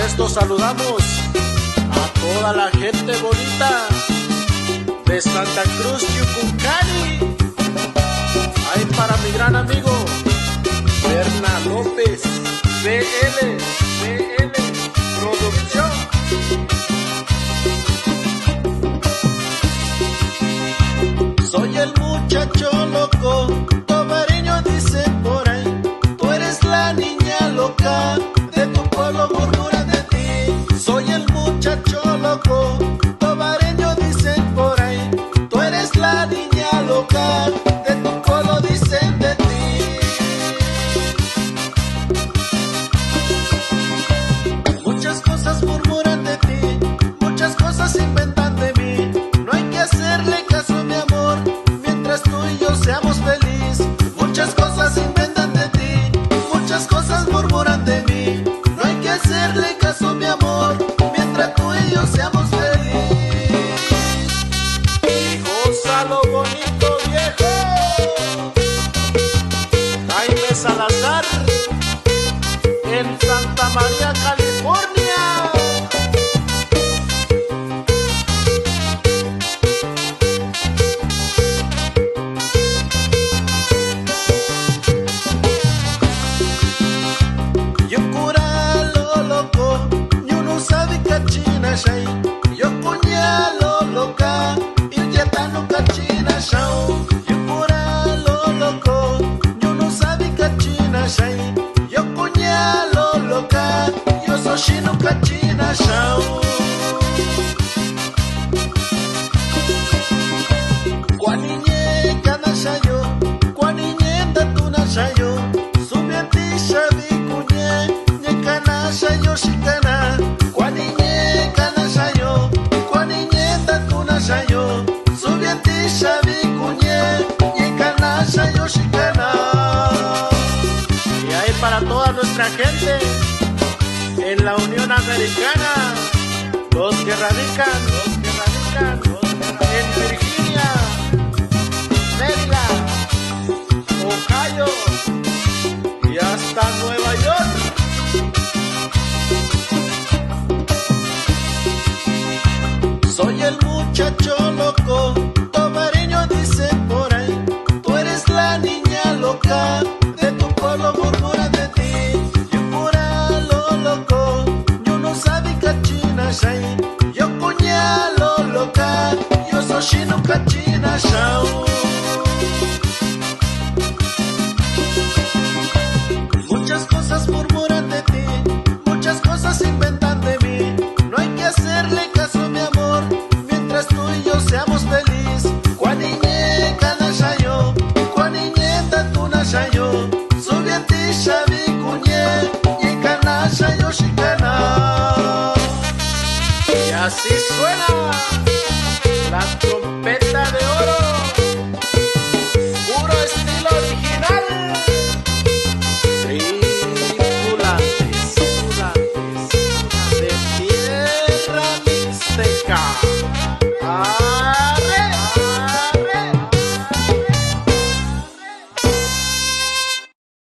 esto saludamos a toda la gente bonita de Santa Cruz, Yucuncani. Ahí para mi gran amigo Berna López, BL Producción. Soy el muchacho loco, Tomareño dice por ahí. Tú eres la niña loca, de tu pueblo murmuran de ti. Soy el muchacho loco, Tomareño dice por ahí. Tú eres la niña loca, de tu pueblo dicen de ti. Muchas cosas murmuran de ti, muchas cosas inventan de mí. No hay que hacerle caso a mi amor, mientras tú y yo seamos felices. Muchas cosas inventan de ti, muchas cosas murmuran de mí. No hay que hacerle caso a mi amor, mientras tú y yo seamos felices. Y goza lo bonito, viejo. Jaime Salazar, en Santa María, California. Yo cura lo loco, yo no sabe cachina shay. Yo cuña lo loca, y ya no cachina shao. Yo cura lo loco, yo no sabe cachina shay. Yo cuña lo loca, yo soy chino cachina shao. Cuaniñe cada shayo, cuaniñe datuna shayo. Subiati shabi kuñe, ñekana shayo shikana. Cuaniñe cada shayo, cuaniñe datuna shayo. Subiati shabi kuñe, ñekana shayo shikana. Y ahí para toda nuestra gente en la Unión Americana, los que radican en Virginia, Maryland, Ohio y hasta Nueva York. Soy el muchacho loco, Tomareño dice por ahí. Tú eres la niña loca, de tu pueblo murmura de ti. Yo cura lo loco, yo no sabe cachina shay. Yo cuña lo loca, yo soy chino